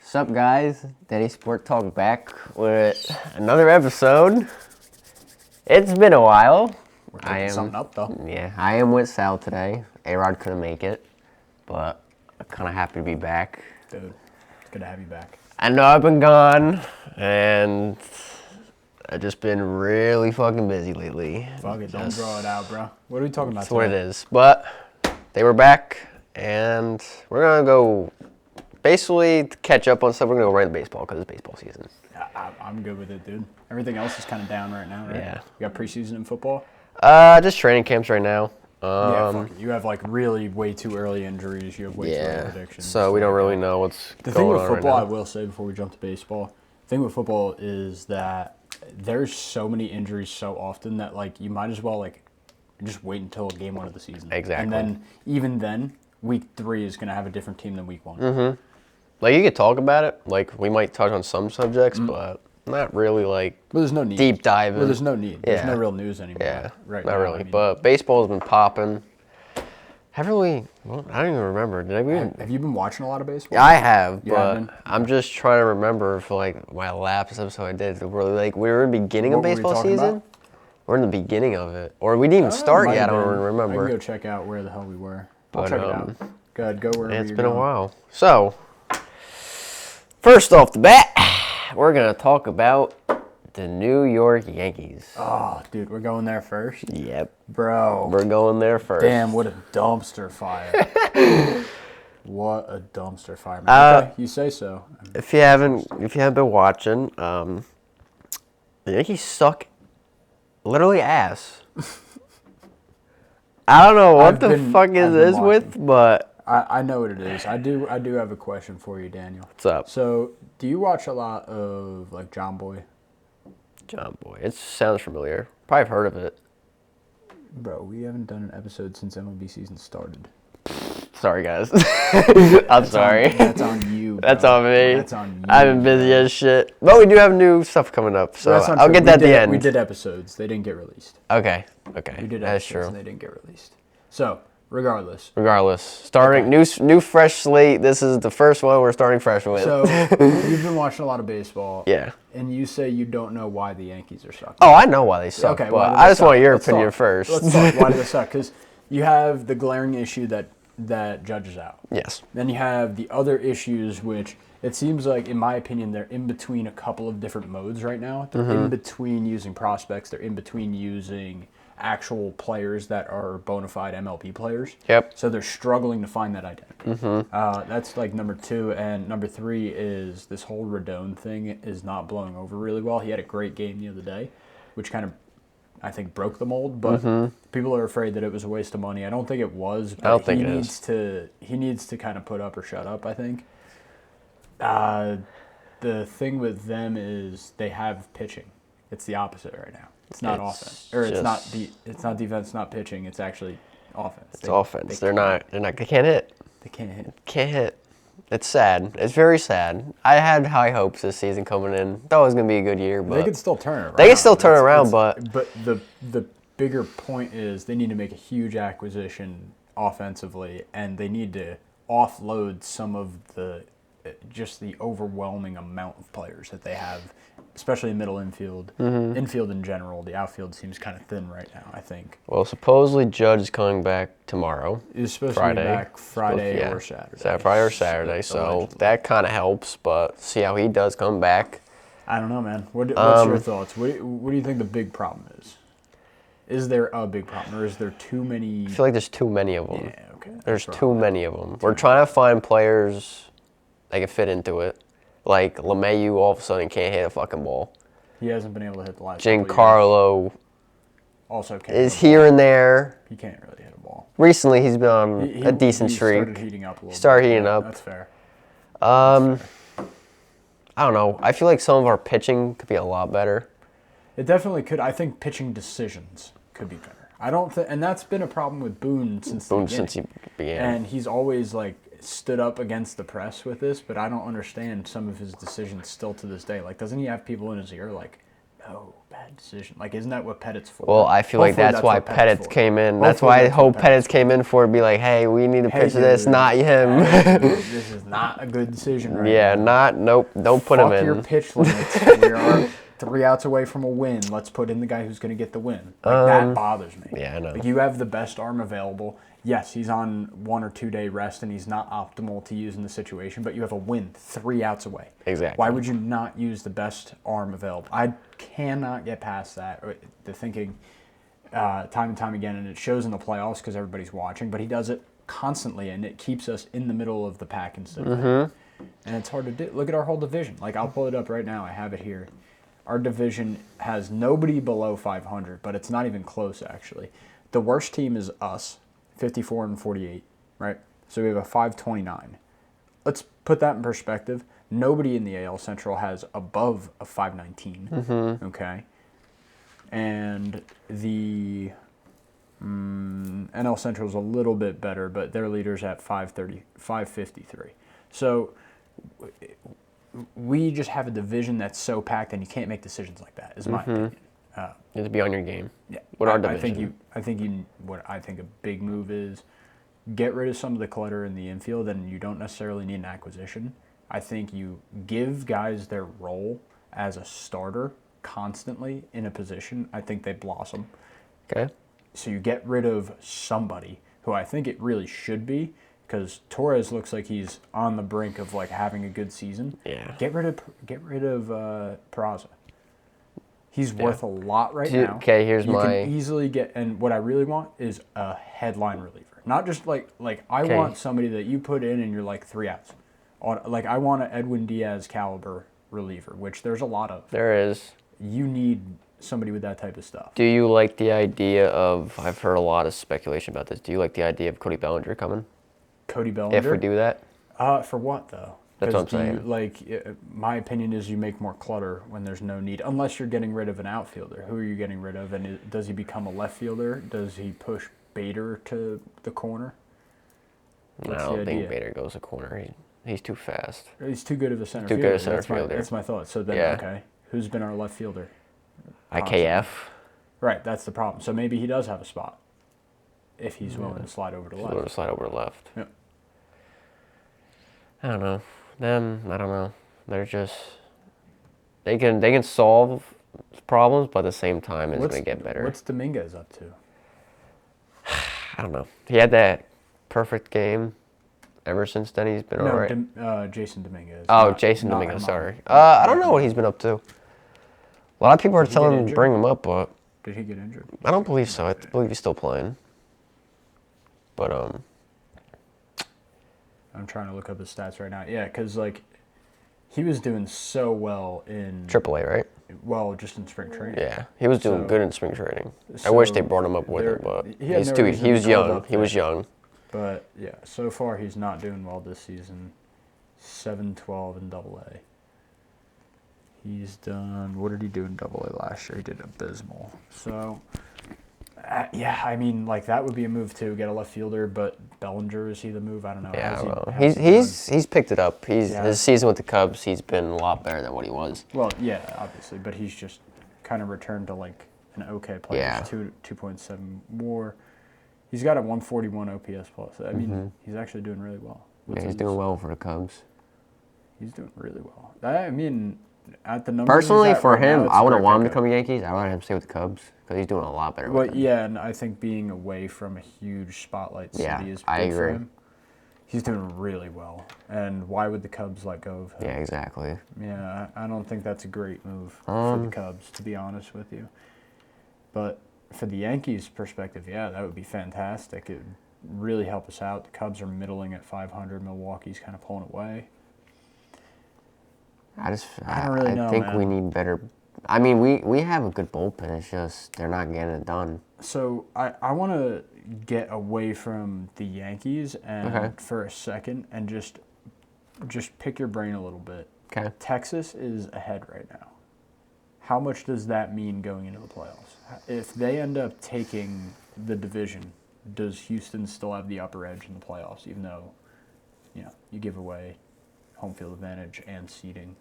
What's up, guys? Daddy Sport Talk back with another episode. It's been a while. We're cooking something up, though. Yeah, I am with Sal today. A-Rod couldn't make it, but I'm kind of happy to be back. Dude, it's good to have you back. I know I've been gone, and I've just been really fucking busy lately. Fuck it, don't draw it out, bro. What are we talking about That's today? what it is. But they were back, and we're going to go basically catch up on stuff. We're going to go right into baseball because it's baseball season. I'm good with it, dude. Everything else is kind of down right now, right? Yeah. You got preseason in football? Just training camps right now. Yeah, fuck it. You have like really way too early injuries. You have way too early addictions. So we don't really know what's the going thing with on football. right I now. will say before we jump to baseball, the thing with football is that there's so many injuries so often that like you might as well like just wait until game 1 of the season. Exactly. And then even then, week 3 is gonna have a different team than week 1. Mm-hmm. Like you could talk about it. Like we might touch on some subjects, but not really like But there's no need. deep diving. Well, there's no need. There's Yeah. no real news anymore. Yeah, Right not now, really. I mean, But baseball's been popping. Haven't we? Well, I don't even remember. Did we? have you been watching a lot of baseball? Yeah, I have, You but have been? I'm just trying to remember for like my last episode I did. We're like we were in the beginning What of were we baseball talking season. about? We're in the beginning of it, or we didn't even start Might yet. I have don't been. remember. I can go check out where the hell we were. I'll But, check it out. Go ahead, go wherever It's you're been a going. while. So, first off the bat, we're going to talk about the New York Yankees. Oh, dude, we're going there first? Yep. Bro. We're going there first. Damn, what a dumpster fire. What a dumpster fire. Okay, you say so. If you haven't been watching, the Yankees suck literally ass. I don't know what the fuck is this with, but I know what it is. I do have a question for you, Daniel. what's up? So, do you watch a lot of like John Boy? John Boy. It sounds familiar. Probably have heard of it. Bro, we haven't done an episode since MLB season started. Sorry, guys. I'm sorry. That's on you. That's bro. on me. That's on you. I've been busy as shit. But we do have new stuff coming up, so That's not I'll true. get that at the end. We did episodes. They didn't get released. Okay. We did That's episodes true. and they didn't get released. So, regardless. Starting new fresh slate. This is the first one we're starting fresh with. So, you've been watching a lot of baseball. Yeah. And you say you don't know why the Yankees are sucking. Oh, I know why they suck, Okay, but why do I they just suck? want your Let's opinion talk. first. Let's talk. Why do they suck? Because you have the glaring issue that judges out. Yes. Then you have the other issues, which it seems like, in my opinion, they're in between a couple of different modes right now. They're in between using prospects. They're in between using actual players that are bona fide MLB players. Yep. So they're struggling to find that identity. That's like number 2. And number 3 is this whole Rodon thing is not blowing over really well. He had a great game the other day, which kind of, I think, broke the mold, but people are afraid that it was a waste of money. I don't think it was, but I don't think it is. He needs to kind of put up or shut up, I think. The thing with them is they have pitching. It's the opposite right now. It's not offense. Or it's not defense, not pitching. It's actually offense. It's offense. They can't hit. They can't hit. Can't hit. It's sad. It's very sad. I had high hopes this season coming in. Thought it was going to be a good year, but They could still turn it around. They can still turn around, but the bigger point is they need to make a huge acquisition offensively, and they need to offload some of the overwhelming amount of players that they have, especially in middle infield. Infield in general, the outfield seems kind of thin right now, I think. well, supposedly Judge is coming back tomorrow. He's supposed Friday. to be back Friday Yeah. or Saturday. Friday or Saturday, so Allegedly. that kind of helps, but see how he does come back. I don't know, man. What's your thoughts? What do you think the big problem is? Is there a big problem, or is there too many? I feel like there's too many of them. Yeah, okay. There's too many of them. We're trying to find players that can fit into it. Like LeMahieu all of a sudden can't hit a fucking ball. He hasn't been able to hit the last couple of years. Giancarlo Also can't is hit a here ball. and there. He can't really hit a ball. Recently, he's been on a decent he streak. started heating up a little bit. Started heating up. That's fair. I don't know. I feel like some of our pitching could be a lot better. It definitely could. I think pitching decisions could be better. I don't think, and that's been a problem with Boone since the beginning. Since he began. And he's always like stood up against the press with this, but I don't understand some of his decisions still to this day. Like, doesn't he have people in his ear like, No, bad decision. Like, isn't that what Pettit's for? Well, I feel like Hopefully that's why what Pettit for. came in. That's Hopefully why I what hope Pettit for. came in for. Be like, hey, we need to pitch this, dude, not him. hey, dude, this is not a good decision right now. Nope, don't put him in. Fuck your pitch limits. We are 3 outs away from a win. Let's put in the guy who's going to get the win. Like, that bothers me. Yeah, I know. Like, you have the best arm available. Yes, he's on 1 or 2 day rest and he's not optimal to use in the situation, but you have a win 3 outs away. Exactly. Why would you not use the best arm available? I cannot get past that. The thinking time and time again, and it shows in the playoffs because everybody's watching, but he does it constantly and it keeps us in the middle of the pack instead of that. And it's hard to do. Look at our whole division. Like, I'll pull it up right now. I have it here. Our division has nobody below 500, but it's not even close, actually. The worst team is us, 54 and 48, right? So we have a 529. Let's put that in perspective. Nobody in the AL Central has above a 519, okay? And the NL Central is a little bit better, but their leader's at 553. So we just have a division that's so packed, and you can't make decisions like that, is my opinion. You have to be on your game. Yeah. What our division? What I think a big move is get rid of some of the clutter in the infield, and you don't necessarily need an acquisition. I think you give guys their role as a starter constantly in a position. I think they blossom. Okay. So you get rid of somebody who I think it really should be, because Torres looks like he's on the brink of like having a good season. Yeah. Get rid of Peraza. He's worth a lot right now. Okay, here's you my. can easily get, and what I really want is a headline reliever, not just like I want somebody that you put in and you're like 3 outs. Like, I want an Edwin Diaz caliber reliever, which there's a lot of. There is. You need somebody with that type of stuff. Do you like the idea of? I've heard a lot of speculation about this. Do you like the idea of Cody Bellinger coming? Cody Bellinger. If we do that. For what though? That's what I'm saying. My opinion is you make more clutter when there's no need, unless you're getting rid of an outfielder. Who are you getting rid of? And does he become a left fielder? Does he push Bader to the corner? I don't think Bader goes to corner. He's too fast. He's too good of a center fielder. fielder. Too good a center fielder. That's my thought. So then, okay, who's been our left fielder? IKF. Right, that's the problem. So maybe he does have a spot if he's willing to slide over to left. Willing to slide over to left. Yeah. I don't know. Them, I don't know. They're just they can solve problems, but at the same time, it's going to get better. What's Dominguez up to? I don't know. He had that perfect game. Ever since then, he's been all right. Jason Dominguez. Jason Dominguez, sorry. I don't know what he's been up to. A lot of people are telling him to bring him up, but... Did he get injured? I don't believe so. I believe he's still playing. But, I'm trying to look up his stats right now. Yeah, because, like, he was doing so well in... AAA, right? Well, just in spring training. Yeah, he was doing good in spring training. I wish they brought him up with him, but he was young. But, yeah, so far he's not doing well this season. 7-12 in AA. He's done... What did he do in AA last year? He did abysmal. So, yeah, I mean, like, that would be a move, too. Get a left fielder, but Bellinger, is he the move? I don't know. Yeah, he's picked it up. His season with the Cubs, he's been a lot better than what he was. Well, yeah, obviously, but he's just kind of returned to, like, an okay player. Yeah. 2.7 WAR. He's got a 141 OPS plus. I mean, he's actually doing really well. He's doing well for the Cubs. He's doing really well. I mean, at the numbers. Personally, for right him, now, I wouldn't want him to come to Yankees. I'd rather him stay with the Cubs because he's doing a lot better. Well, yeah, and I think being away from a huge spotlight city is big for him. He's doing really well. And why would the Cubs let go of him? Yeah, exactly. Yeah, I don't think that's a great move for the Cubs, to be honest with you. But for the Yankees' perspective, yeah, that would be fantastic. It would really help us out. The Cubs are middling at 500. Milwaukee's kind of pulling away. I don't really know, I think we need better. I mean, we have a good bullpen. It's just they're not getting it done. So I want to get away from the Yankees and for a second and just pick your brain a little bit. Okay. Texas is ahead right now. How much does that mean going into the playoffs? If they end up taking the division, does Houston still have the upper edge in the playoffs, even though, you give away home field advantage and seeding?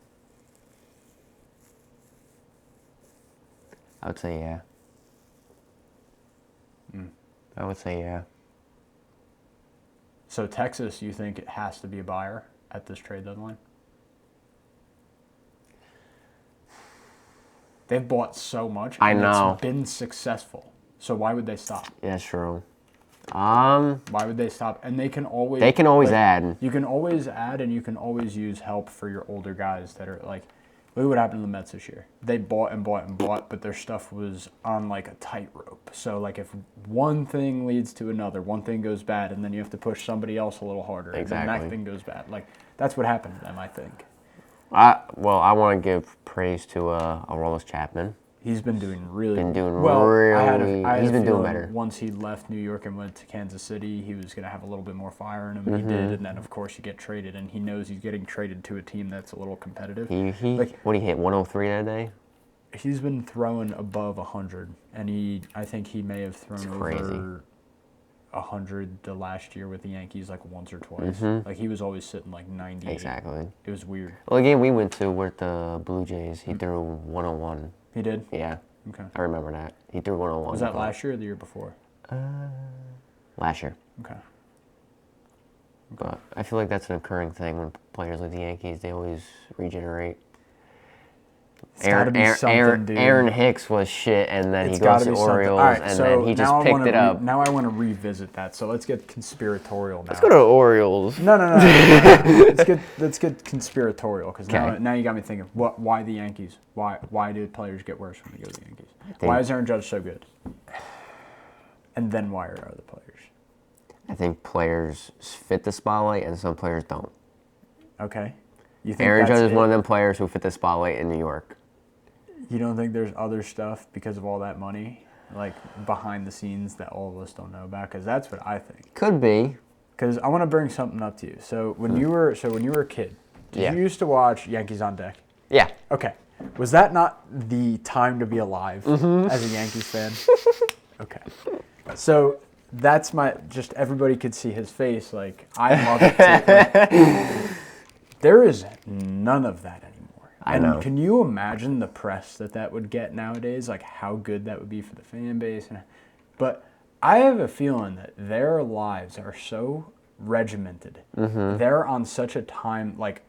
I would say yeah. I would say yeah. So Texas, you think it has to be a buyer at this trade deadline? They've bought so much. I know. It's been successful. So why would they stop? Yeah, true. Why would they stop? And they can always add. You can always add, and you can always use help for your older guys that are like, look what happened to the Mets this year. They bought and bought and bought, but their stuff was on like a tightrope. So like if one thing leads to another, one thing goes bad, and then you have to push somebody else a little harder. Exactly. And that thing goes bad. Like that's what happened to them, I think. I want to give praise to Aroldis Chapman. He's been doing really well. He's been doing better. Once he left New York and went to Kansas City, he was going to have a little bit more fire in him. And he did, and then of course you get traded, and he knows he's getting traded to a team that's a little competitive. What did he hit? 103 that day. He's been throwing above 100, and I think he may have thrown over 100 the last year with the Yankees like once or twice. Like he was always sitting like 90. Exactly. It was weird. Well, the game we went to with the Blue Jays, he threw 101. He did? Yeah. Okay. I remember that. He threw 101. Was that last year or the year before? Last year. Okay. But I feel like that's an occurring thing when players like the Yankees, they always regenerate. Aaron Hicks was shit, and then he goes to Orioles, and then he just picked it up. Now I want to revisit that. So let's get conspiratorial now. Let's go to Orioles. No. Let's get conspiratorial because now you got me thinking. Why the Yankees? Why do players get worse when they go to the Yankees? Why is Aaron Judge so good? And then why are other players? I think players fit the spotlight, and some players don't. Okay. You think Aaron Judge is one of them players who fit the spotlight in New York. You don't think there's other stuff because of all that money, like behind the scenes that all of us don't know about? Because that's what I think. Could be. Because I want to bring something up to you. So when you were a kid, did you used to watch Yankees on Deck? Yeah. Okay. Was that not the time to be alive as a Yankees fan? Okay. So that's just everybody could see his face. Like I love it too. There is none of that anymore. I know. Can you imagine the press that would get nowadays? Like how good that would be for the fan base. But I have a feeling that their lives are so regimented. They're on such a time like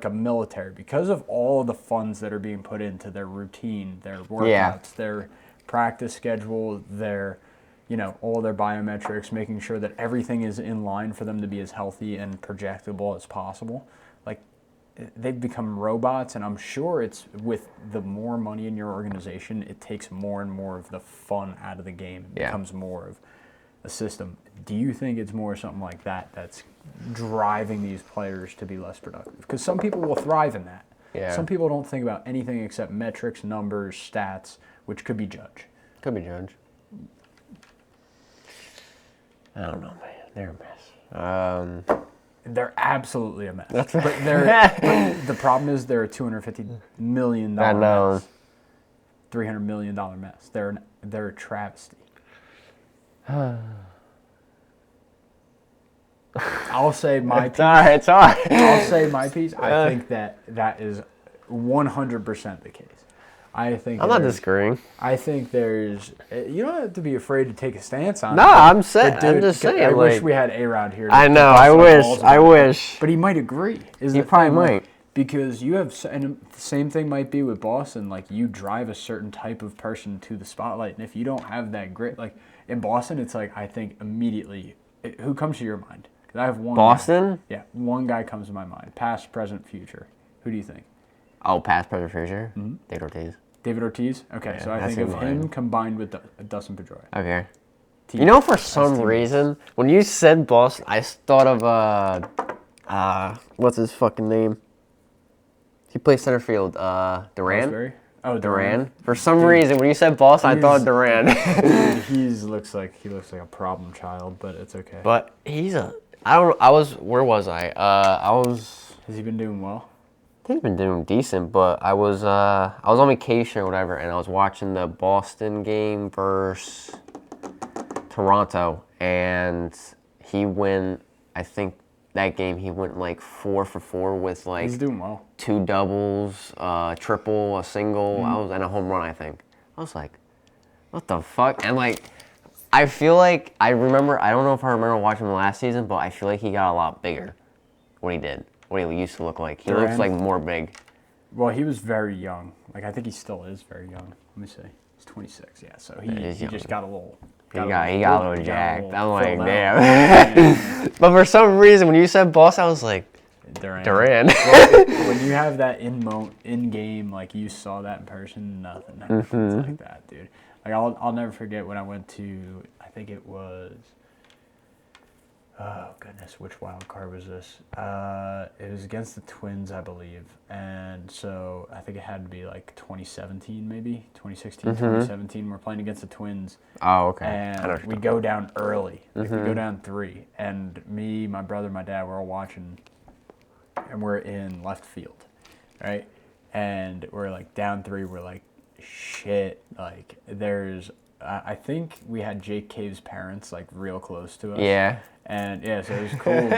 a military because of all of the funds that are being put into their routine, their workouts, their practice schedule, their all their biometrics, making sure that everything is in line for them to be as healthy and projectable as possible. Like they've become robots, and I'm sure it's with the more money in your organization, it takes more and more of the fun out of the game. It becomes more of a system. Do you think it's more something like that that's driving these players to be less productive? Because some people will thrive in that. Yeah. Some people don't think about anything except metrics, numbers, stats, which could be Judge. Could be Judge. I don't know, man. They're a mess. They're absolutely a mess. That's right. But the problem is they're a $250 million mess. $300 million mess. They're a travesty. I'll say my piece. It's all right. I'll say my piece. I think that is 100% the case. I think I'm not disagreeing. I think there's. You don't have to be afraid to take a stance on it. No, I'm just saying. I wish we had A-Rod here. I know. I wish. But he might agree. He probably might. Because you have, and the same thing might be with Boston. Like you drive a certain type of person to the spotlight, and if you don't have that grit, like in Boston, it's like I think immediately, who comes to your mind? Because I have one. Boston? Guy. Yeah, one guy comes to my mind. Past, present, future. Who do you think? Oh, past, present, future. David Ortiz. David Ortiz? Okay, so I think of him combined with Dustin Pedroia. Okay. For some reason, when you said Boston, I thought of, what's his fucking name? He plays center field, Duran? Raspberry? Oh, Duran. For some reason, when you said Boston, I thought Duran. He looks like a problem child, but it's okay. But where was I? Has he been doing well? I think he's been doing decent, but I was on vacation or whatever, and I was watching the Boston game versus Toronto, and he went. I think that game he went like 4 for 4 with like he's doing well. 2 doubles, triple, a single. And a home run. I think. I was like, what the fuck? And like, I feel like I don't know if I remember watching him last season, but I feel like he got a lot bigger. What he used to look like. He looks like more big. Well, he was very young. Like, I think he still is very young. Let me see. He's 26, yeah. So he just got a little... He got a little jacked. I'm like, damn. But for some reason, when you said boss, I was like, Duran. Well, when you have that in game, like you saw that in person, nothing happens like that, dude. Like I'll never forget when I went to, I think it was, oh goodness, which wild card was this? It was against the Twins, I believe, and so I think it had to be like 2017, maybe 2016, 2017. We're playing against the Twins. Oh, okay. And we go down early, like we go down 3, and me, my brother, my dad, we're all watching. And we're in left field, right? And we're like down 3. We're like, shit. Like there's, I think we had Jake Cave's parents like real close to us. Yeah. And yeah, so it was cool.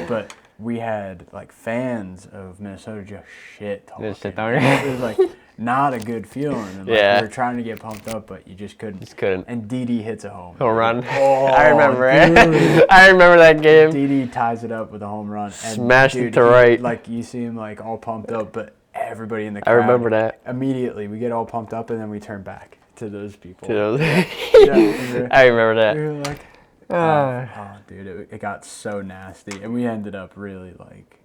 but we had like fans of Minnesota just shit talking. It was like not a good feeling. And, like, we were trying to get pumped up, but you just couldn't. And Didi hits a home run. Oh, I remember it. I remember that game. Didi ties it up with a home run. And smashed it to right. Like you see him like all pumped up, but everybody in the crowd. I remember that. Immediately, we get all pumped up, and then we turn back to those people. I remember that. We were like, oh dude, it got so nasty, and we ended up really like,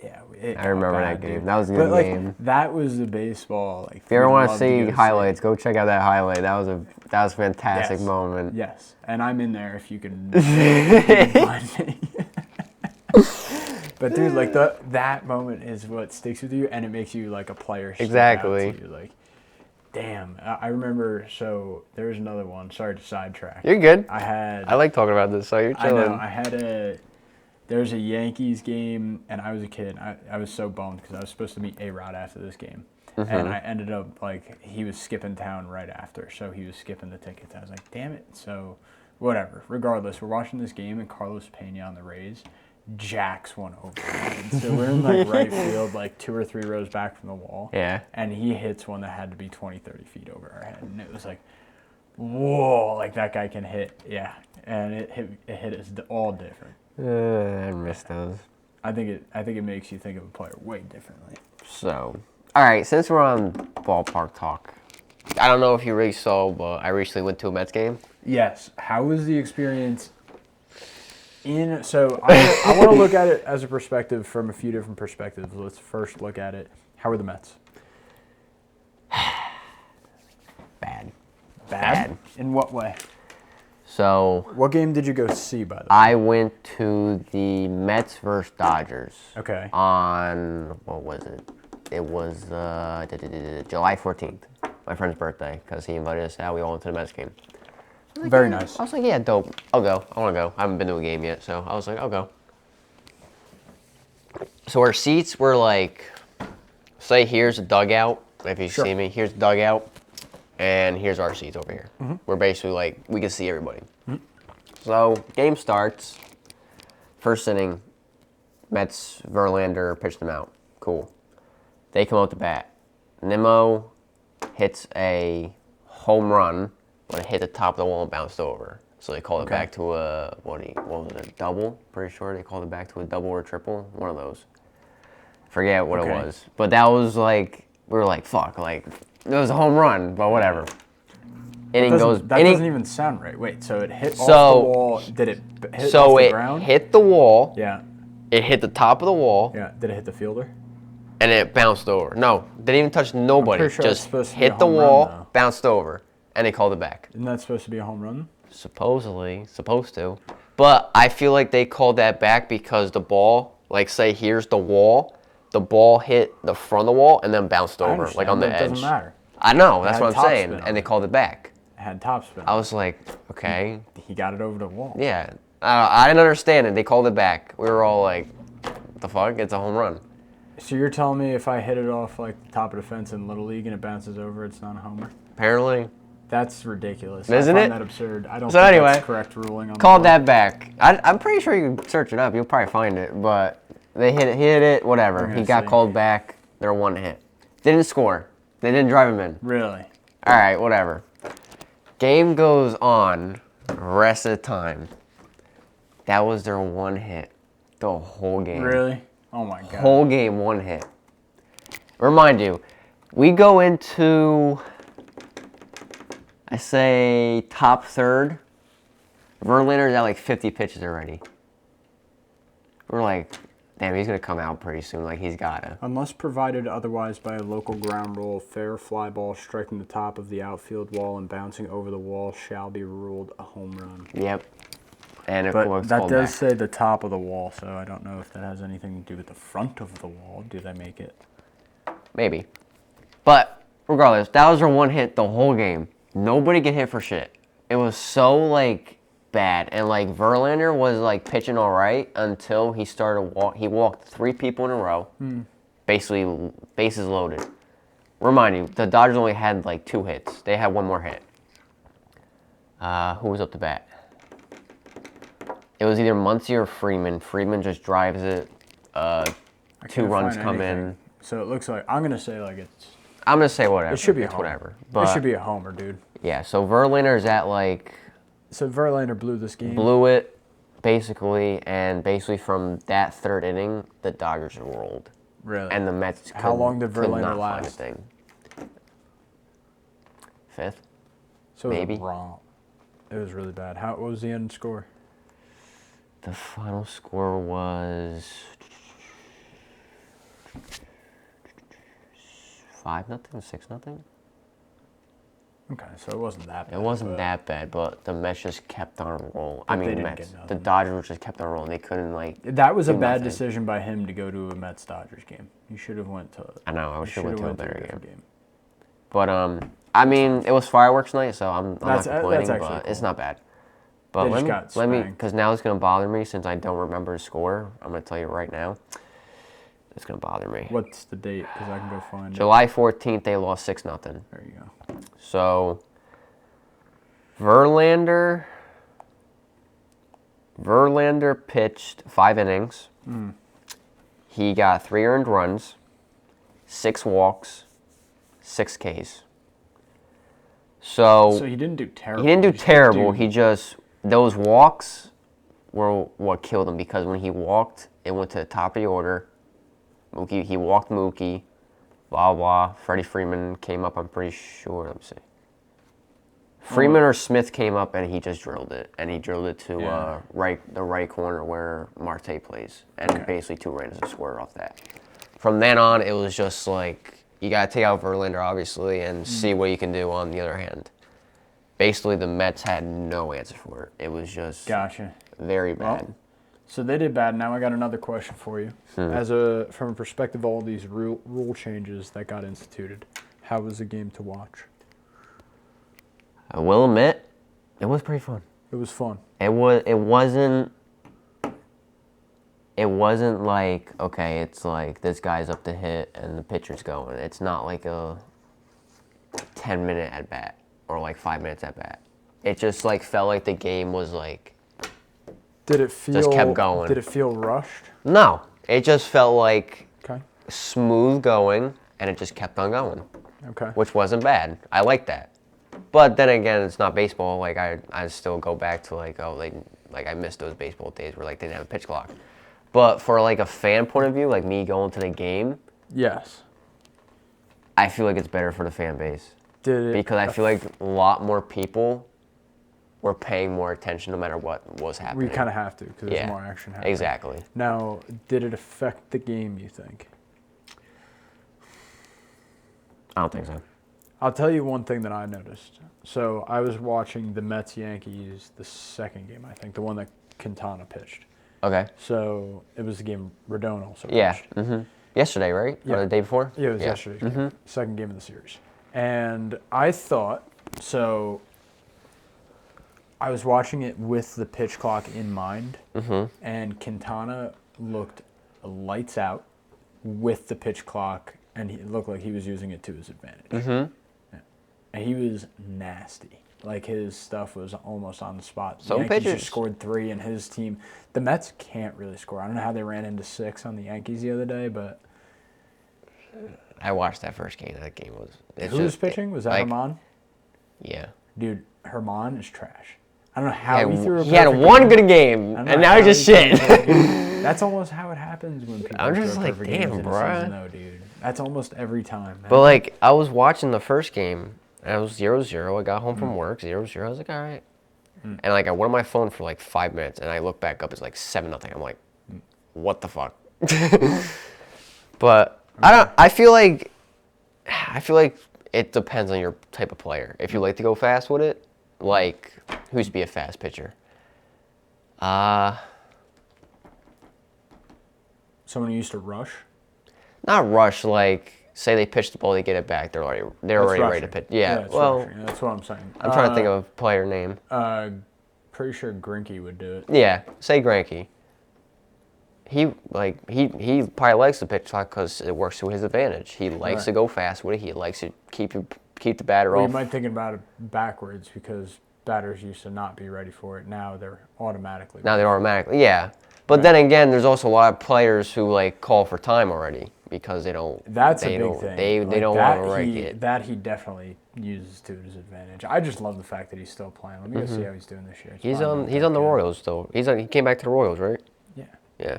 I remember that game. Dude. That was a good game. Like, that was the baseball. Like, if you ever want to see highlights, go check out that highlight. That was a fantastic moment. Yes, and I'm in there if you can find me. But dude, like that moment is what sticks with you, and it makes you like a player. Exactly. Like, damn, I remember. So there was another one. Sorry to sidetrack. You're good. I like talking about this, so you're chilling. I know. There was a Yankees game, and I was a kid. I was so bummed because I was supposed to meet A-Rod after this game. And I ended up, like, he was skipping town right after, so he was skipping the tickets. I was like, damn it. So, whatever. Regardless, we're watching this game, and Carlos Pena on the Rays jacks one over. So we're in, like, right field, like, 2 or 3 rows back from the wall. Yeah. And he hits one that had to be 20, 30 feet over our head. And it was like, whoa, like, that guy can hit. Yeah. And it hit us all different. I miss those. I think it makes you think of a player way differently. So, all right, since we're on ballpark talk, I don't know if you really saw, but I recently went to a Mets game. Yes. How was the experience? So I want to look at it as a perspective from a few different perspectives. Let's first look at it. How were the Mets? Bad? In what way? So, what game did you go see, by the way? I went to the Mets versus Dodgers. Okay. On, what was it? It was July 14th, my friend's birthday, because he invited us out. We all went to the Mets game. Very nice. I was like, yeah, dope. I'll go. I want to go. I haven't been to a game yet, so I was like, I'll go. So our seats were like, say here's a dugout. If you see me, here's the dugout. And here's our seats over here. We're basically like, we can see everybody. So, game starts. First inning, Mets, Verlander pitched them out. Cool. They come out to bat. Nimmo hits a home run, but it hit the top of the wall and bounced over. So they called it back to a, what was it, a double? Pretty sure they called it back to a double or a triple. One of those. Forget what it was. But that was like, we were like, fuck, like, it was a home run, but whatever. That doesn't even sound right. Wait, so it hit off the wall. Did it hit off the ground? So it hit the wall. Yeah. It hit the top of the wall. Yeah. Did it hit the fielder? And it bounced over. No, didn't even touch nobody. Sure just hit the wall, bounced over, and they called it back. Isn't that supposed to be a home run? Supposedly, supposed to. But I feel like they called that back because the ball, like say here's the wall, the ball hit the front of the wall and then bounced over, like on the edge. It doesn't matter. I know, that's what I'm saying. And they called it back. It had topspin. I was like, okay. He got it over the wall. Yeah. I didn't understand it. They called it back. We were all like, what the fuck? It's a home run. So you're telling me if I hit it off like the top of the fence in Little League and it bounces over, it's not a homer? Apparently. That's ridiculous. Isn't I it? find that absurd. I don't so think anyway, that's correct ruling on called that back. I'm pretty sure you can search it up. You'll probably find it. But they hit it, whatever. He got called back. They're one hit. They didn't score. They didn't drive him in. Really? All right, whatever. Game goes on. Rest of the time. That was their one hit. The whole game. Really? Oh my god. Whole game, one hit. Remind you, we go into, I say, top third. Verlander's at like 50 pitches already. We're like, damn, he's going to come out pretty soon. Like, he's got to. Unless provided otherwise by a local ground rule, fair fly ball striking the top of the outfield wall and bouncing over the wall shall be ruled a home run. Yep. And it But was that called does back. say the top of the wall, so I don't know if that has anything to do with the front of the wall. Do they make it? Maybe. But regardless, that was our one hit the whole game. Nobody get hit for shit. It was so, like, bad. And, like, Verlander was, like, pitching all right until he started he walked 3 people in a row. Basically, bases loaded. Remind you, the Dodgers only had, like, 2 hits. They had 1 more hit. Who was up to bat? It was either Muncy or Freeman. Freeman just drives it. 2 runs come in. So it looks like, I'm going to say like it's... I'm going to say whatever. It should be a It's homer. whatever. It But, should be a homer, dude. yeah, so Verlander's at, like... So Verlander blew this game. Blew it, basically, and basically from that third inning, the Dodgers rolled. Really? And the Mets How long did could Verlander not find a last? thing. 5th? So it was maybe. wrong. It was really bad. What was the end score? The final score was 5-0, 6-0. Okay, so it wasn't that bad. It wasn't but that bad, but the Mets just kept on rolling. I But they mean, the didn't Mets. get The nothing. Dodgers just kept on rolling. They couldn't, like... That was a do bad nothing. decision by him to go to a Mets-Dodgers game. He should have went to... I know, I he wish it went to a better different game. But, I mean, it was fireworks night, so I'm not That's complaining, actually but it's cool. not bad. But They just got let me, spanked. because now it's going to bother me since I don't remember the score. I'm going to tell you right now. It's going to bother me. What's the date? Because I can go find it. July 14th, they lost 6-0. There you go. So, Verlander pitched 5 innings. He got 3 earned runs, 6 walks, 6 Ks. So he didn't do terrible. He didn't do terrible. Dude, He just, those walks were what killed him because when he walked, it went to the top of the order. He walked Mookie, blah, blah. Freddie Freeman came up, I'm pretty sure. Let me see. Freeman or Smith came up and he just drilled it. And he drilled it to Yeah. the right corner where Marte plays. And basically 2 runs to score off that. From then on, it was just like, you got to take out Verlander, obviously, and see what you can do on the other hand. Basically, the Mets had no answer for it. It was just Gotcha. very bad. Well, so they did bad. Now I got another question for you. From a perspective of all these rule changes that got instituted, how was the game to watch? I will admit, it was pretty fun. It was fun. It wasn't like, okay, it's like this guy's up to hit and the pitcher's going. It's not like a 10-minute at bat or like 5 minutes at bat. It just like felt like the game was like Did it feel? Just kept going. Did it feel rushed? no. It just felt like Okay. smooth going and it just kept on going, Okay. which wasn't bad. I like that. But then again, it's not baseball. Like I still go back to like, oh, like I miss those baseball days where like they didn't have a pitch clock. But for like a fan point of view, like me going to the game, Yes. I feel like it's better for the fan base Did it? because I feel like a lot more people were paying more attention no matter what was we happening. kind of have to because there's Yeah, more action happening. exactly. Now, did it affect the game? You think? I don't think so. I'll tell you one thing that I noticed. So I was watching the Mets-Yankees, the second game, I think, the one that Quintana pitched. Okay. So it was the game Rodon also Yeah. pitched. Yesterday, right? Yeah. Or the day before? Yeah, it was yesterday's game, second game of the series. And I thought, so I was watching it with the pitch clock in mind, and Quintana looked lights out with the pitch clock, and it looked like he was using it to his advantage. Yeah. And he was nasty. Like, his stuff was almost on the spot. The Some Yankees pitchers. just scored 3, and his team, the Mets can't really score. I don't know how they ran into 6 on the Yankees the other day, but I watched that first game. That game was... who was pitching? Was that like, Herman? Yeah. Dude, Herman is trash. I don't know how he threw a He had perfect one game. good game, and now he's just he threw a shit. perfect game. That's almost how it happens when people I'm throw just like, perfect games damn, in a bruh. season, though, dude. That's almost every time. Man. But, like, I was watching the first game, and it was 0-0. I got home from work, 0-0. I was like, all right. And, like, I went on my phone for, like, 5 minutes, and I look back up, it's, like, 7-0. I'm like, what the fuck? But I feel like it depends on your type of player. If you like to go fast with it, like, who used to be a fast pitcher? Someone who used to rush? Not rush, like, say they pitch the ball, they get it back, they're already ready to pitch. Yeah, well, rushing. That's what I'm saying. I'm trying to think of a player name. Pretty sure Greinke would do it. Yeah, say Greinke. He probably likes to pitch clock because it works to his advantage. He likes to go fast with it. He likes to keep the batter Well, off. you might think about it backwards because batters used to not be ready for it. Now they're automatically. Now they're automatically, yeah. But then again, there's also a lot of players who like call for time already because they don't. That's they a big don't, thing. They don't want to that rake it. That he definitely uses to his advantage. I just love the fact that he's still playing. Let me go see how he's doing this year. He's on the Royals though. He came back to the Royals, right? Yeah. Yeah.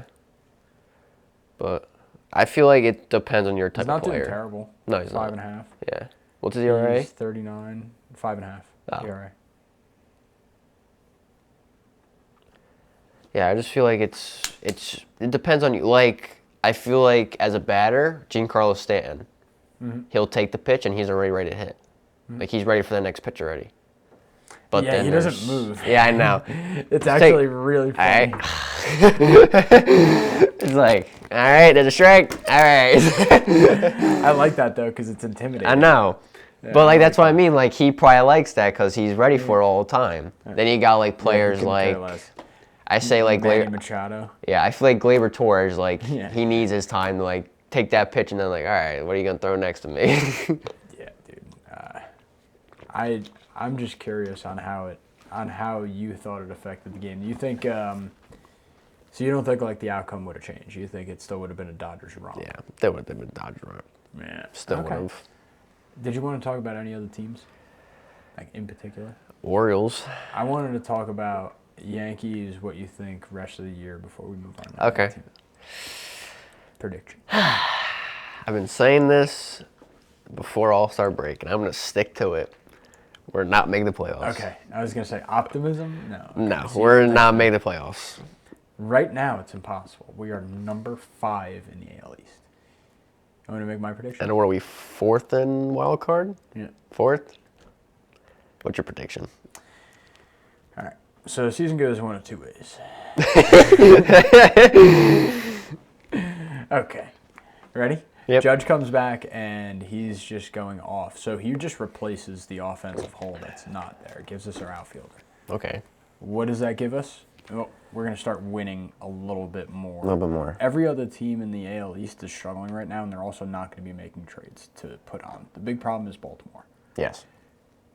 But I feel like it depends on your type He's not of player. doing terrible. No, he's not. 5.5. Yeah. What's his ERA? He's 39, 5.5 Oh. ERA. Yeah, I just feel like it depends on you. Like, I feel like as a batter, Giancarlo Stanton, he'll take the pitch and he's already ready to hit. Like, he's ready for the next pitch already. But Yeah, then he doesn't move. Yeah, I know. It's actually really funny. All right. It's like, all right, there's a strike. All right. I like that, though, because it's intimidating. I know. Yeah, but, like, I that's what I mean. Like, he probably likes that because he's ready for it all the time. Then you got, like, players like, I say, like, Manny Machado. Yeah, I feel like Gleyber Torres, like, Yeah. he needs his time to, like, take that pitch and then, like, all right, what are you going to throw next to me? Yeah, dude. I'm just curious on how you thought it affected the game. Do you think, so you don't think, like, the outcome would have changed? You think it still would have been a Dodgers romp? Yeah, that would have been Dodgers romp. Yeah. Still would have. Did you want to talk about any other teams, like, in particular? Orioles. I wanted to talk about Yankees, what you think rest of the year before we move on to Okay. team. Prediction. I've been saying this before All-Star break, and I'm going to stick to it. We're not making the playoffs. Okay. I was going to say optimism. No. No, we're not making the playoffs. Right now, it's impossible. We are number 5 in the AL East. You want to make my prediction? And what are we, 4th in wild card? Yeah. 4th? What's your prediction? All right. So the season goes one of two ways. Okay. Ready? Yep. Judge comes back and he's just going off. So he just replaces the offensive hole that's not there. It gives us our outfielder. Okay. What does that give us? Well, we're going to start winning a little bit more. A little bit more. Every other team in the AL East is struggling right now, and they're also not going to be making trades to put on. The big problem is Baltimore. Yes.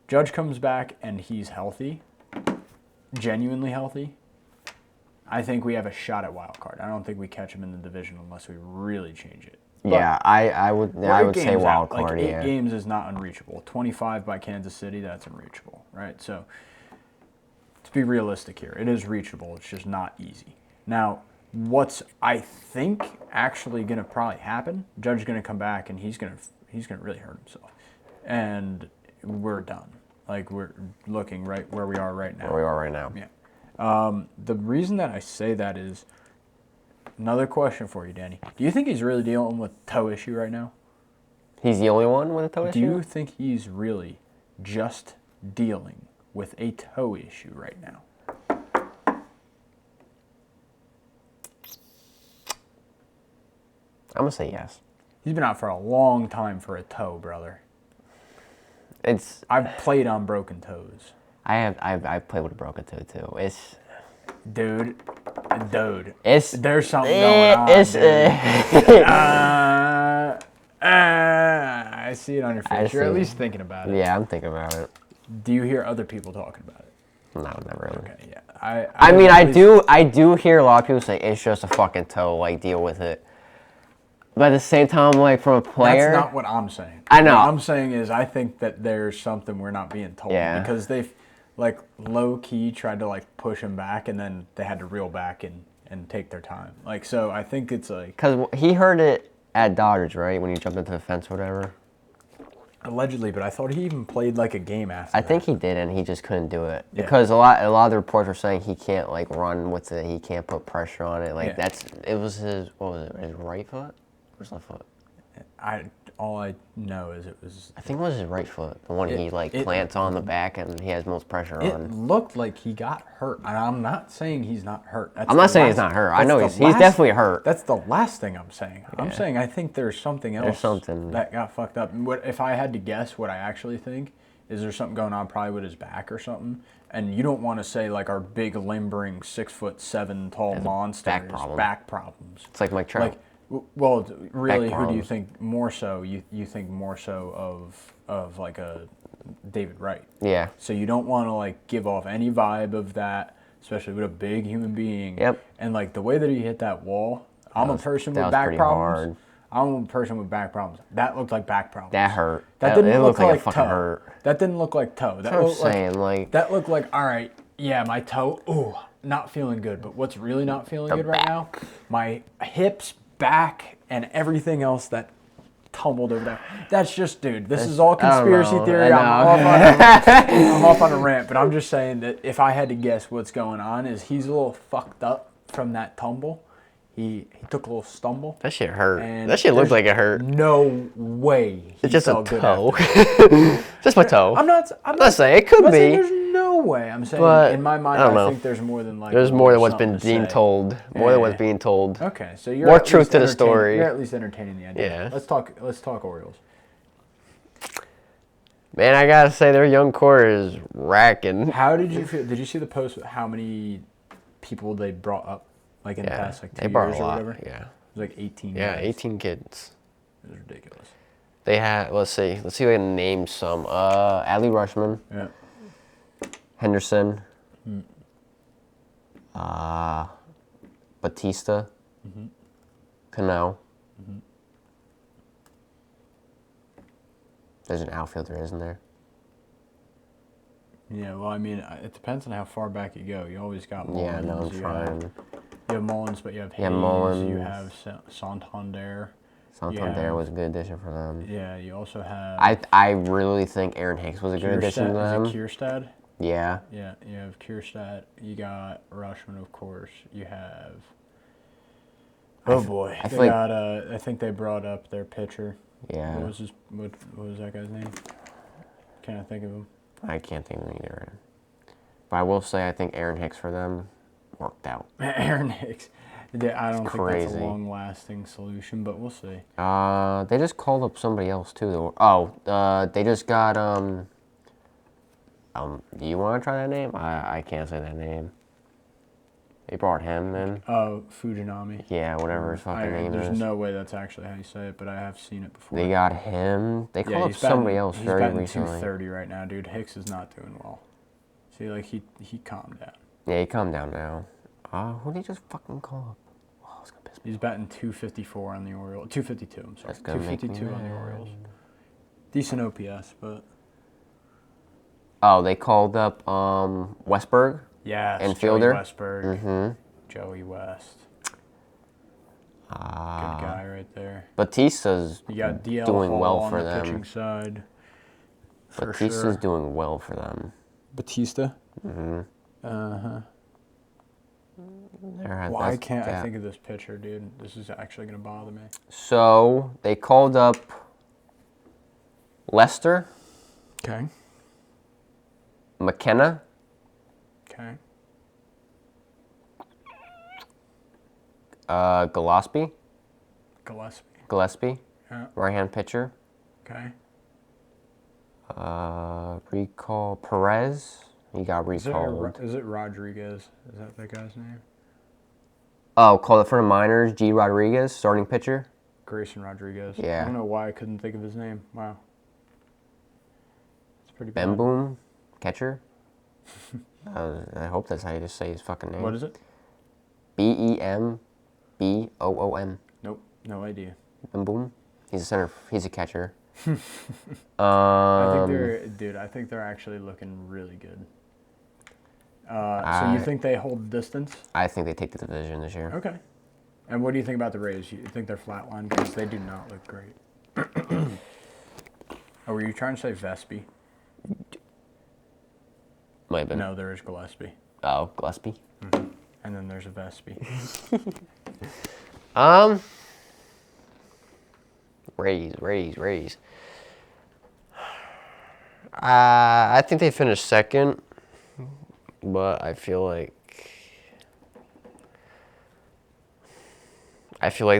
Judge comes back and he's healthy, genuinely healthy. I think we have a shot at wild card. I don't think we catch him in the division unless we really change it. But Yeah, I would say wild card, like 8 yeah. games is not unreachable. 25 by Kansas City, that's unreachable, right? So to be realistic here, it is reachable. It's just not easy. Now, what's I think actually going to probably happen? Judge's going to come back and he's going to really hurt himself, and we're done. Like, we're looking right where we are right now. Where we are right now. Yeah. The reason that I say that is another question for you, Danny. Do you think he's really dealing with toe issue right now? He's the only one with a toe issue? Do you think he's really just dealing with a toe issue right now? I'm going to say yes. He's been out for a long time for a toe, brother. I've played on broken toes. I've played with a broken toe too. Dude. There's something going on, dude. I see it on your face. You're at least thinking about it. Yeah, I'm thinking about it. Do you hear other people talking about it? No, not really. Okay, yeah. I do hear a lot of people say it's just a fucking toe, like, deal with it. But at the same time, like, from a player... That's not what I'm saying. I know. What I'm saying is I think that there's something we're not being told. Yeah. Because like low key tried to like push him back, and then they had to reel back and take their time. Like, so I think it's like Because he heard it at Dodgers, right? When he jumped into the fence or whatever. allegedly, but I thought he even played like a game after. I think he did, and he just couldn't do it Yeah. because a lot of the reports were saying he can't like run with it. He can't put pressure on it. Like Yeah. it was his his right foot or his left foot. All I know is it was. I think it was his right foot, the one he plants on the back and he has most pressure It on. looked like he got hurt, and I'm not saying he's not hurt. I'm not saying he's not hurt. I know he's definitely hurt. That's the last thing I'm saying. I'm saying I think there's something else that got fucked up. What if I had to guess? What I actually think is there's something going on, probably with his back or something. And you don't want to say like our big limbering 6'7" tall monster back problems. It's like Mike Trout. Like, well, really, who do you think more so? You think more so of like a David Wright. Yeah. So you don't want to like give off any vibe of that, especially with a big human being. Yep. And like the way that he hit that wall, I'm a person with back problems. Hard. I'm a person with back problems. That looked like back problems. That hurt. That didn't look like it fucking toe. hurt. That didn't look like toe. That's what I'm saying. Like that looked like, all right, yeah, my toe, ooh, not feeling good. But what's really not feeling good right now? My hips, back, and everything else that tumbled over there. That's just, dude, this is all conspiracy theory. I'm off on a rant, but I'm just saying that if I had to guess what's going on is he's a little fucked up from that tumble. He took a little stumble. That shit hurt. That shit looked like it hurt. No way. It's just a toe. Just my toe. I'm not saying it could be. There's no way. I'm saying but, in my mind, I think there's more than like. There's more than what's been being told. More than what's being told. Okay, so you're more truth to the story. You're at least entertaining the idea. Yeah. Let's talk Orioles. Man, I gotta say their young core is racking. How did you feel? Did you see the post with how many people they brought up? Like in the past, like 2 years or whatever? Yeah. It was like 18 Yeah, guys. 18 kids. It was ridiculous. They had, let's see if I can name some. Adley Rushman. Yeah. Henderson. Batista. Cano. There's an outfielder, isn't there? Yeah, well, I mean, it depends on how far back you go. You always got Mullins. Yeah, no, I'm trying. You have Mullins, but you have Hayes. Mullins. You have Santander. Santander was a good addition for them. Yeah, you also have... I really think Aaron Hicks was a good addition to them. Is it Kierstad? Yeah. Yeah, you have Kierstad. You got Rushman, of course. You have... Oh, boy. I think they brought up their pitcher. Yeah. What was that guy's name? Can't I think of him? I can't think of him either. But I will say I think Aaron Hicks for them worked out. Aaron Hicks. I don't think that's a long-lasting solution, but we'll see. They just called up somebody else too. They just got do you want to try that name? I can't say that name. They brought him in. Oh, Fujinami. Yeah, whatever his fucking name is. There's no way that's actually how you say it, but I have seen it before. They got him. They called up somebody else very recently. He's batting 230 right now, dude. Hicks is not doing well. See, like he calmed down. Yeah, he calmed down now. Who did he just fucking call up? Oh, it's gonna piss me He's batting 254 on the Orioles. 252, I'm sorry. That's gonna 252 make me on the mad. Orioles. Decent OPS, but... Oh, they called up Westberg. Yeah, infielder. Westberg. Joey West. Good guy right there. Batista's You got DL doing Hall well on for the them. pitching side. Batista's doing well for them. Batista? Mm-hmm. Uh-huh. Why can't I think of this pitcher, dude? This is actually going to bother me. So, they called up Lester. Okay. McKenna. Okay. Gillespie. Yeah. Right-hand pitcher. Okay. Recall Perez. He got recalled. Is it Rodriguez? Is that that guy's name? Oh, called it for the minors. G. Rodriguez, starting pitcher. Grayson Rodriguez. Yeah. I don't know why I couldn't think of his name. Wow. It's pretty bad. Bemboom, catcher. I hope that's how you just say his fucking name. What is it? Bemboom. Nope. No idea. Bemboom. He's a center. He's a catcher. I think they're actually looking really good. So you think they hold distance? I think they take the division this year. Okay. And what do you think about the Rays? You think they're flatlined? Because they do not look great. Oh, were you trying to say Vespi? Might have been. No, there is Gillespie. Oh, Gillespie. Mm-hmm. And then there's a Vespi. Rays. I think they finished second, but I feel like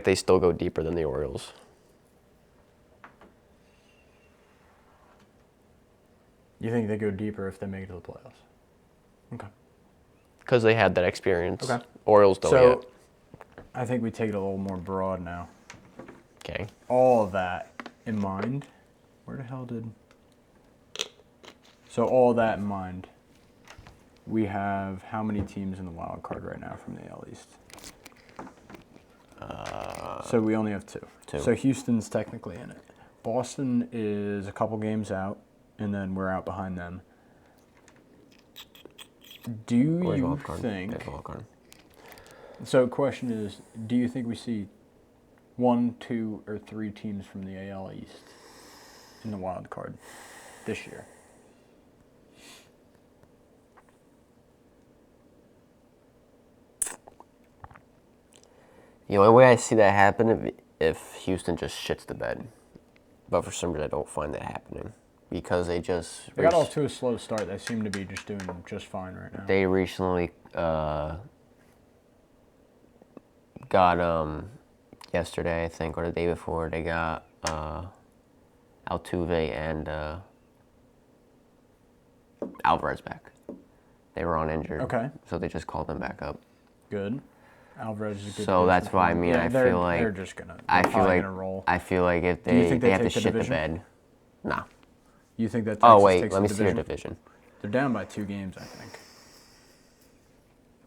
they still go deeper than the Orioles. You think they go deeper if they make it to the playoffs? Okay. Because they had that experience. Okay. Orioles don't So, yet. I think we take it a little more broad now. Okay. All of that in mind, where the hell did... So all that in mind, we have how many teams in the wild card right now from the AL East? So we only have two. So Houston's technically in it. Boston is a couple games out, and then we're out behind them. Do you think... So the question is, do you think we see 1, 2, or 3 teams from the AL East in the wild card this year? The only way I see that happen if Houston just shits the bed. But for some reason, I don't find that happening. Because they just... They got off to a slow start. They seem to be just doing just fine right now. They recently got, yesterday, I think, or the day before, they got Altuve and Alvarez back. They were on injured. Okay. So they just called them back up. Good. Alvarez is a good. So that's why I mean. Yeah, I feel like they're just gonna. Gonna roll. I feel like if Do you think they they have to take the shit the division? bed. Nah. You think that? Oh Texas wait, takes let me the see your division. They're down by 2 games, I think.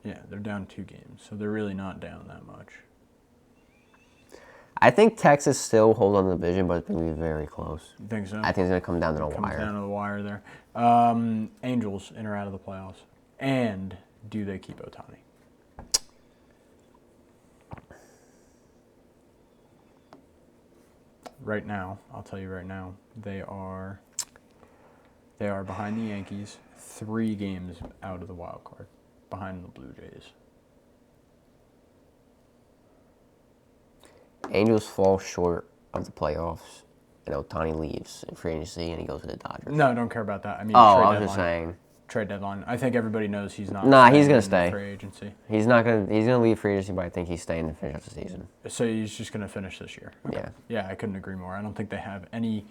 Yeah, they're down 2 games, so they're really not down that much. I think Texas still holds on the division, but it's going to be very close. You think so? I think it's going to come down to the wire. Comes down to the wire there. Angels in or out of the playoffs, and do they keep Ohtani? Right now, I'll tell you right now, they are behind the Yankees, 3 games out of the wild card, behind the Blue Jays. Angels fall short of the playoffs, and Ohtani leaves in free agency, and he goes to the Dodgers. No, I don't care about that. I mean, I trade was deadline. just saying. Trade deadline. I think everybody knows he's not. Nah, he's gonna in stay. Free agency. He's gonna leave free agency, but I think he's staying to finish out the season. So he's just gonna finish this year. Okay. Yeah. Yeah, I couldn't agree more. I don't think they have any.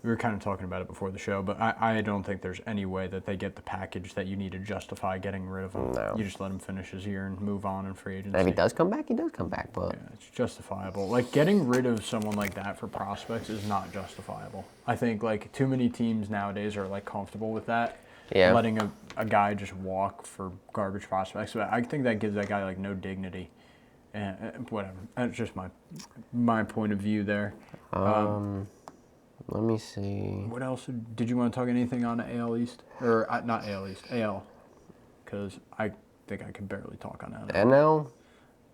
We were kind of talking about it before the show, but I don't think there's any way that they get the package that you need to justify getting rid of him. No. You just let him finish his year and move on in free agency. And if he does come back, he does come back. But yeah, it's justifiable. Like, getting rid of someone like that for prospects is not justifiable. I think, like, too many teams nowadays are, like, comfortable with that. Yeah. Letting a guy just walk for garbage prospects. But I think that gives that guy, like, no dignity. And whatever. That's just my point of view there. Let me see. What else? Did you want to talk anything on the AL East? Or, not AL East, AL. Because I think I can barely talk on that. NL?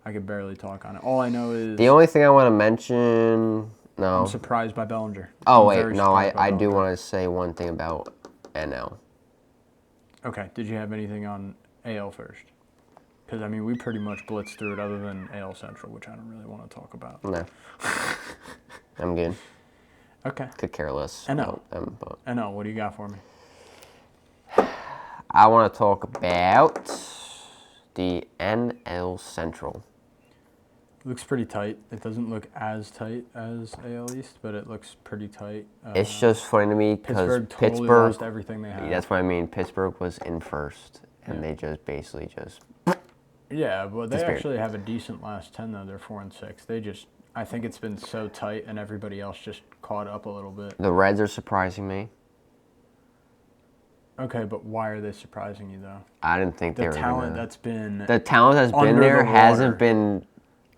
I can barely talk on it. All I know is... The only thing I want to mention... No. I'm surprised by Bellinger. Oh, wait. No, I do want to say one thing about NL. Okay. Did you have anything on AL first? Because, I mean, we pretty much blitzed through it other than AL Central, which I don't really want to talk about. No. I'm good. Okay. Could care less. NL. But NL, what do you got for me? I want to talk about the NL Central. It looks pretty tight. It doesn't look as tight as AL East, but it looks pretty tight. It's just funny to me because Pittsburgh lost everything they had. That's what I mean. Pittsburgh was in first, and they just basically just... Yeah, but they disappeared. actually have a decent last 10, though. They're 4-6. They just... I think it's been so tight, and everybody else just caught up a little bit. The Reds are surprising me. Okay, but why are they surprising you, though? I didn't think they were The talent that's been there under hasn't the been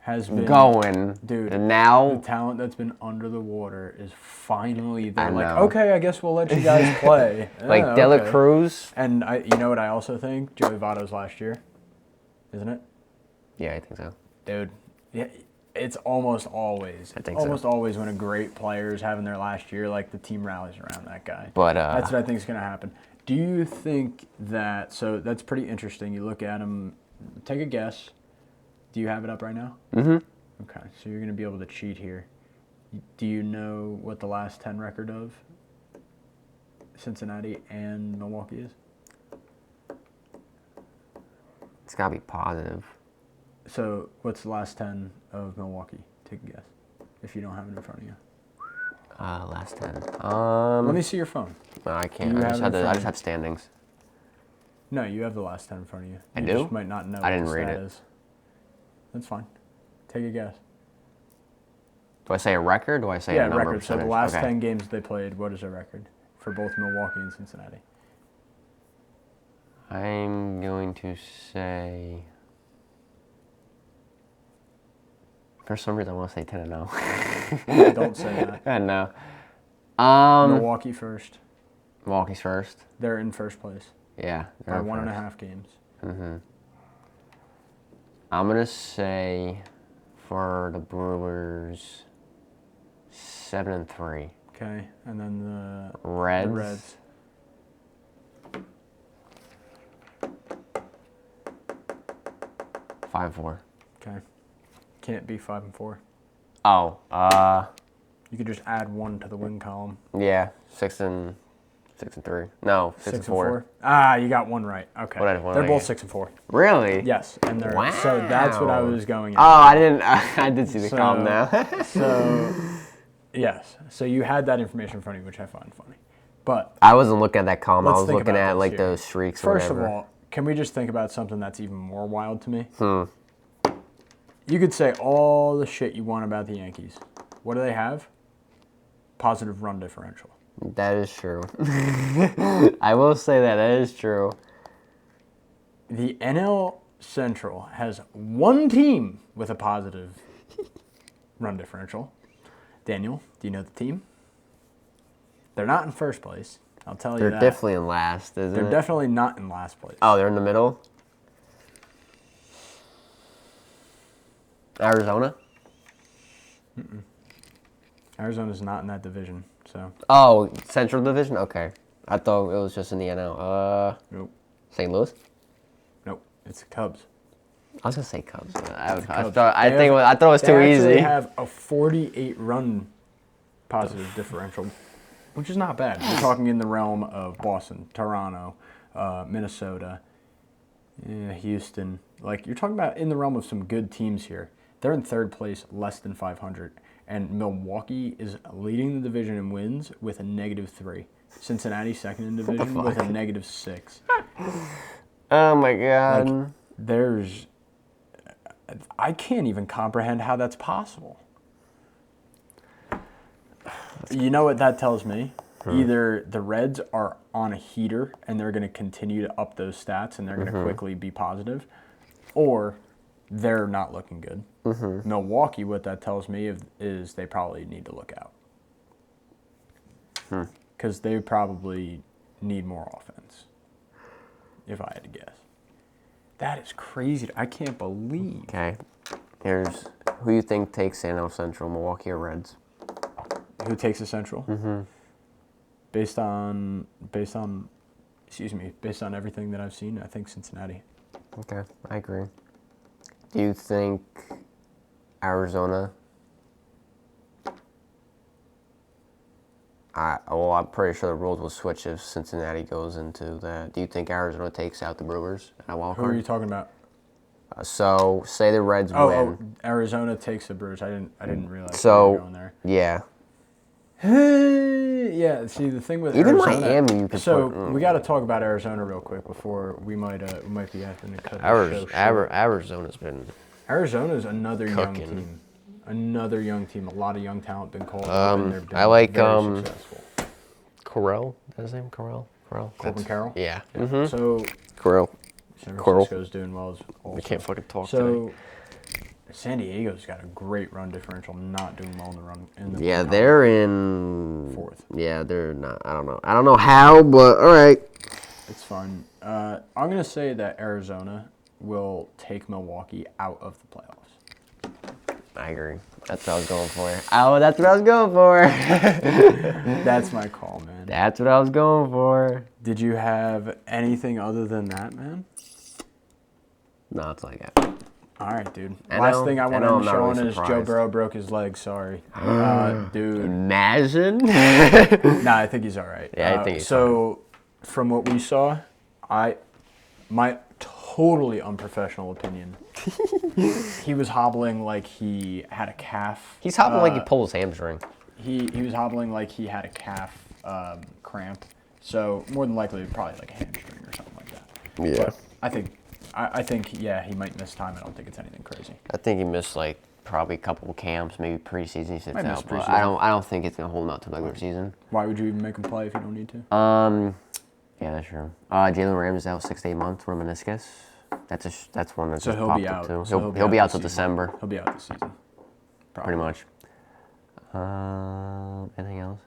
has been going. Dude, and now the talent that's been under the water is finally there. I Like, know. okay, I guess we'll let you guys play. like Yeah, De La okay. Cruz. And you know what I also think? Joey Votto's last year, isn't it? Yeah, I think so. Dude, yeah, it's almost always. I think almost so. always when a great player is having their last year, like the team rallies around that guy. But That's what I think is going to happen. Do you think that? So that's pretty interesting. You look at him. Take a guess. Do you have it up right now? Mm-hmm. Okay, so you're going to be able to cheat here. Do you know what the last 10 record of Cincinnati and Milwaukee is? It's gotta be positive. So what's the last 10 of Milwaukee? Take a guess. If you don't have it in front of you. Last 10. Let me see your phone. No, I can't. Do you I have just it have in I front just of have standings. No, you have the last 10 in front of you. I You do? just might not know I what didn't the read stat it. is. That's fine. Take a guess. Do I say a record? Or do I say Yeah, a number? record. So the Percentage? last Okay. 10 games they played, what is their record for both Milwaukee and Cincinnati? I'm going to say. For some reason, I want to say 10-0. Don't say that. I know. Milwaukee first. Milwaukee's first. They're in first place Yeah. by they're 1.5 first. games. I'm gonna say for the Brewers 7-3. Okay, and then the Reds. The Reds. Five, 4. Okay, can't be 5-4. Oh, You could just add 1 to the win column. yeah, 6-3. No, 6-4. Ah, you got 1 right. Okay, What they're I both get? 6-4. Really? Yes, and they're Wow. so that's what I was going at. Oh, I didn't. I did see the column now. So, yes, so you had that information in front of you, which I find funny. But I wasn't looking at that column. I let's was think looking about at this like here. those streaks. Or First of whatever. all, can we just think about something that's even more wild to me? You could say all the shit you want about the Yankees. What do they have? Positive run differential. That is true. I will say that is true. The NL Central has 1 team with a positive run differential. Daniel, do you know the team? They're not in first place. I'll tell you They're that. definitely in last, isn't They're it? definitely not in last place. Oh, they're in the middle. Arizona. Arizona's not in that division, so. Oh, Central Division. Okay, I thought it was just in the NL. Nope. St. Louis. Nope. It's the Cubs. I was gonna say Cubs. I Cubs. thought it They was too actually easy. They have a 48 run positive differential, which is not bad. We're talking in the realm of Boston, Toronto, Minnesota, Houston. Like, you're talking about in the realm of some good teams here. They're in third place, less than 500. And Milwaukee is leading the division in wins with a -3. Cincinnati second in division with a -6. Oh my god. Like, I can't even comprehend how that's possible. You know what that tells me? Either the Reds are on a heater and they're going to continue to up those stats and they're going to quickly be positive, or they're not looking good. Milwaukee, what that tells me is they probably need to look out. Because they probably need more offense, if I had to guess. That is crazy. I can't believe. Okay. Here's who you think takes NL Central, Milwaukee or Reds? Who takes the Central? Based on everything that I've seen, I think Cincinnati. Okay, I agree. Do you think Arizona? I'm pretty sure the rules will switch if Cincinnati goes into that. Do you think Arizona takes out the Brewers at wild Who are you card? talking about? So say the Reds win. Oh, Arizona takes the Brewers. I didn't realize So you were going there. yeah, Yeah. See, the thing with even Arizona, Miami you could so put. we got to talk about Arizona real quick before we might be having to cut the show short. Arizona's been. Arizona's another young Cooking. team. Another young team. A lot of young talent been called up, and they've been I like, very successful. Corral. Is that his name? Corral. Corbin Carroll? Yeah. So Corral. San Coral. Francisco's doing well as also. We can't fucking talk So San Diego's got a great run differential, not doing well in the run. Yeah, they're in 4th. Yeah, they're not. I don't know. I don't know how, but all right. It's fun. I'm going to say that Arizona will take Milwaukee out of the playoffs. I agree. That's what I was going for. Oh, that's what I was going for. That's my call, man. That's what I was going for. Did you have anything other than that, man? No, that's all I got. All right, dude. Last thing I want to show on is Joe Burrow broke his leg. Sorry. Dude. Imagine. Nah, I think he's all right. Yeah, I think he's so, from what we saw, my totally unprofessional opinion, he was hobbling like he had a calf. He's hobbling like he pulled his hamstring. He was hobbling like he had a calf cramp. So, more than likely, probably like a hamstring or something like that. Yeah. But I think, yeah, he might miss time. I don't think it's anything crazy. I think he missed like probably a couple of camps, maybe preseason he sits Might miss out, but preseason. I don't think it's gonna hold him out to regular season. Why would you even make him play if you don't need to? Yeah, that's true. Jalen Ramsey's out 6 to 8 months from meniscus. That's one that's So just he'll popped be up out. too. So He'll be out till this season. December, He'll be out this season. Probably. pretty much. Anything else?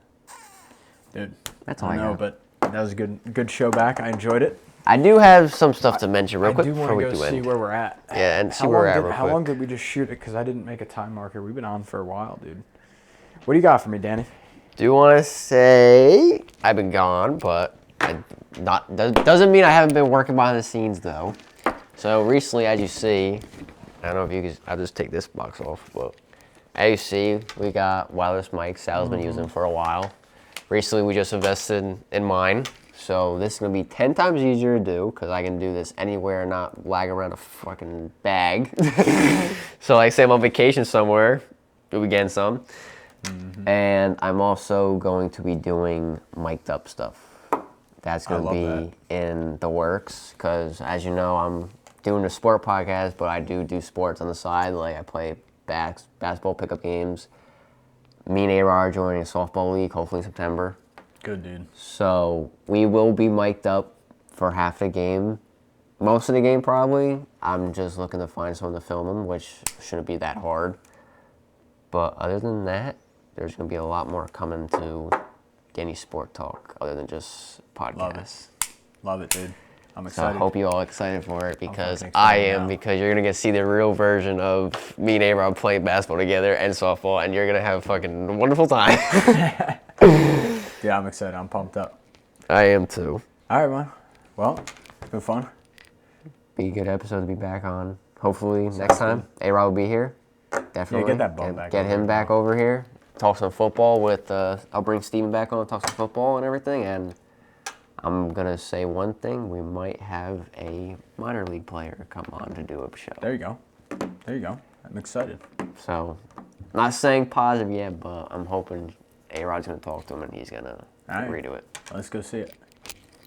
Dude, That's all I know, got. but that was a good show back. I enjoyed it. I do have some stuff to mention real I quick do before want we to go do see end. where we're at. Yeah, and see where we're at real How quick. long did we just shoot it? Because I didn't make a time marker. We've been on for a while, dude. What do you got for me, Danny? Do you want to say I've been gone, but doesn't mean I haven't been working behind the scenes though. So recently, as you see, I don't know if you can. I'll just take this box off, but as you see, we got wireless mics. Sal's been using for a while. Recently, we just invested in mine. So this is going to be 10 times easier to do because I can do this anywhere and not lag around a fucking bag. So like say I'm on vacation somewhere, you'll be getting some. And I'm also going to be doing mic'd up stuff. That's going to be in the works because as you know, I'm doing a sport podcast, but I do sports on the side. Like I play basketball pickup games. Me and A-Rod are joining a softball league, hopefully in September. Good, dude. So we will be mic'd up for half the game. Most of the game, probably. I'm just looking to find someone to film them, which shouldn't be that hard. But other than that, there's going to be a lot more coming to any sport talk other than just podcasts. Love it, dude. I'm So excited. I hope you all excited for it because fucking I excited am, now. because you're going to get to see the real version of me and A-Rob playing basketball together and softball, and you're going to have a fucking wonderful time. Yeah, I'm excited. I'm pumped up. I am too. All right, man. Well, it's been fun. Be a good episode to be back on. Hopefully next time. A-Rob will be here. Definitely. get that bum back Get over him here, back bro. over here. Talk some football with, I'll bring Steven back on, talk some football and everything. And I'm going to say one thing. We might have a minor league player come on to do a show. There you go. There you go. I'm excited. So, not saying positive yet, but I'm hoping A-Rod's going to talk to him and he's going to agree to it. Let's go see it.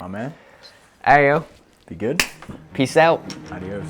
My man, There you go. be good. Peace out. Adios.